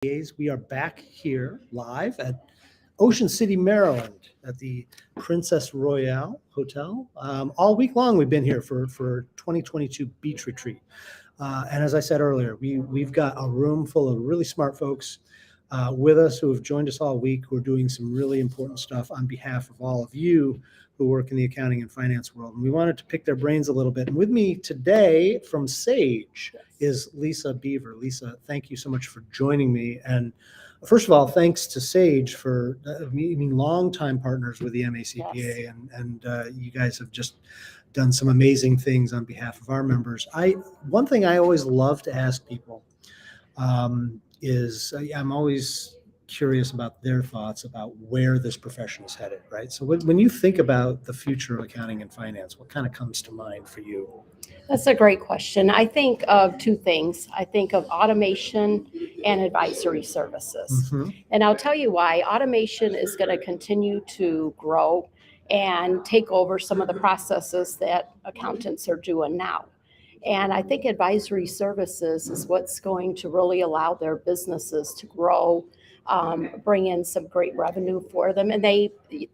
CPAs. We are back here live at Ocean City, Maryland, at the Princess Royale Hotel. All week long, we've been here for 2022 beach retreat. And as I said earlier, we've got a room full of really smart folks with us who have joined us all week, who are doing some really important stuff on behalf of all of you who work in the accounting and finance world. And we wanted to pick their brains a little bit. And with me today from Sage is Lisa Beaver. Lisa, thank you so much for joining me. And first of all, thanks to Sage for being longtime partners with the MACPA. Yes. And you guys have just done some amazing things on behalf of our members. One thing I always love to ask people is I'm always curious about their thoughts about where this profession is headed, right? So when you think about the future of accounting and finance, what kind of comes to mind for you? That's a great question. I think of two things. I think of automation and advisory services. Mm-hmm. And I'll tell you why. Automation is going to continue to grow and take over some of the processes that accountants are doing now. And I think advisory services is what's going to really allow their businesses to grow, bring in some great revenue for them, and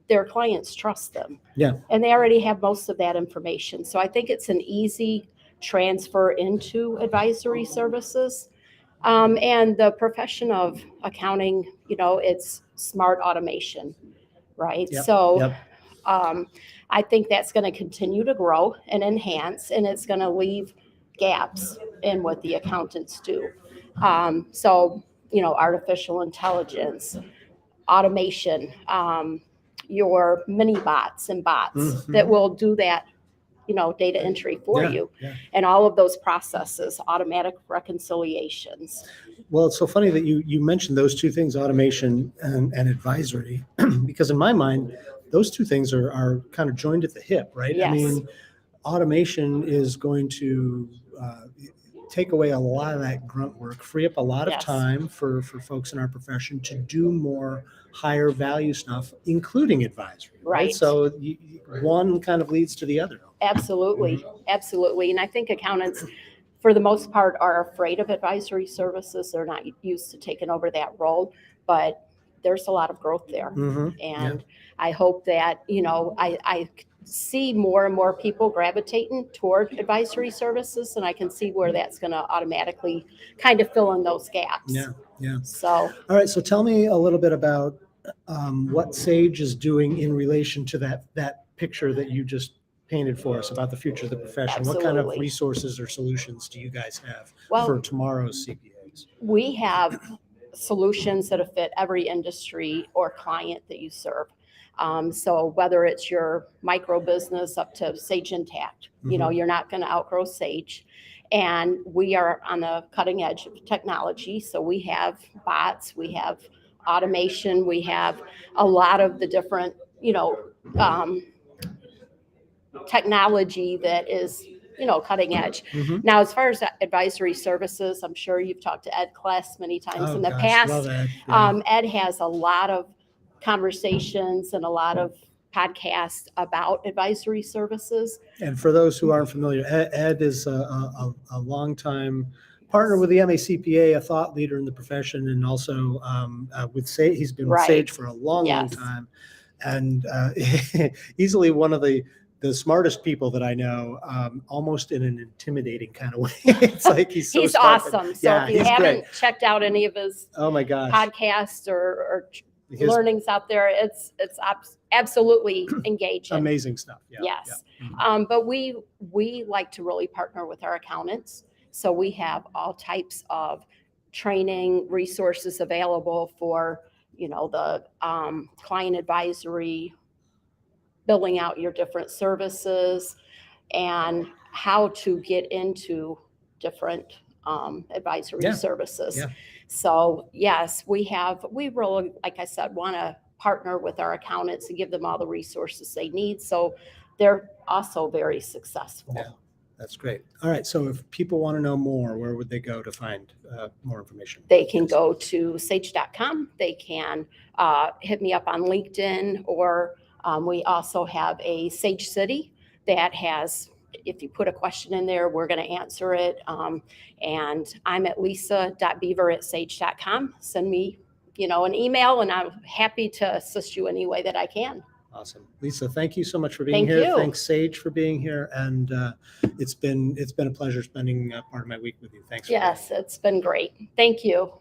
their clients trust them. Yeah. And they already have most of that information. So I think it's an easy transfer into advisory services. And the profession of accounting, it's smart automation, right? Yep. So Yep. I think that's going to continue to grow and enhance, and it's going to leave gaps in what the accountants do. Artificial intelligence, automation, your mini bots and bots mm-hmm. that will do that, data entry for you. Yeah. And all of those processes, automatic reconciliations. Well, it's so funny that you mentioned those two things, automation and advisory, because in my mind, those two things are kind of joined at the hip, right? Yes. I mean, automation is going to take away a lot of that grunt work, free up a lot of yes. time for folks in our profession to do more higher value stuff, including advisory. Right. So one kind of leads to the other. Absolutely. Mm-hmm. Absolutely. And I think accountants, for the most part, are afraid of advisory services. They're not used to taking over that role, but there's a lot of growth there. Mm-hmm. And yeah. I hope that, I see more and more people gravitating toward advisory services, and I can see where that's going to automatically kind of fill in those gaps. Yeah, yeah. So, all right. So tell me a little bit about what Sage is doing in relation to that picture that you just painted for us about the future of the profession. Absolutely. What kind of resources or solutions do you guys have for tomorrow's CPAs? We have solutions that fit every industry or client that you serve. So whether it's your micro business up to Sage Intact, mm-hmm. You're not going to outgrow Sage. And we are on the cutting edge of technology. So we have bots, we have automation, we have a lot of the different, technology that is, cutting edge. Mm-hmm. Now, as far as advisory services, I'm sure you've talked to Ed Kless many times in the past. Love Ed. Yeah. Ed has a lot of conversations and a lot of podcasts about advisory services. And for those who aren't familiar, Ed is a longtime partner with the MACPA, a thought leader in the profession, and also with Sage. He's been with Sage for a long time, and easily one of the smartest people that I know, almost in an intimidating kind of way. It's like he's so smart. Awesome. So if you haven't checked out any of his podcasts or learnings out there, it's absolutely engaging. Amazing stuff. Yeah. Yes. Yeah. Mm-hmm. But we like to really partner with our accountants. So we have all types of training resources available for, the client advisory, building out your different services, and how to get into different advisory services. Yeah. So yes, we really, like I said, want to partner with our accountants and give them all the resources they need. So they're also very successful. Yeah, that's great. All right. So if people want to know more, where would they go to find more information? They can go to sage.com. They can hit me up on LinkedIn, or we also have a Sage City that has if you put a question in there, we're going to answer it. And I'm at lisa.beaver@sage.com. Send me, an email, and I'm happy to assist you any way that I can. Awesome. Lisa, thank you so much for being Thank here. you. Thanks, Sage, for being here. And it's been a pleasure spending part of my week with you. Thanks. Yes, it's been great. Thank you.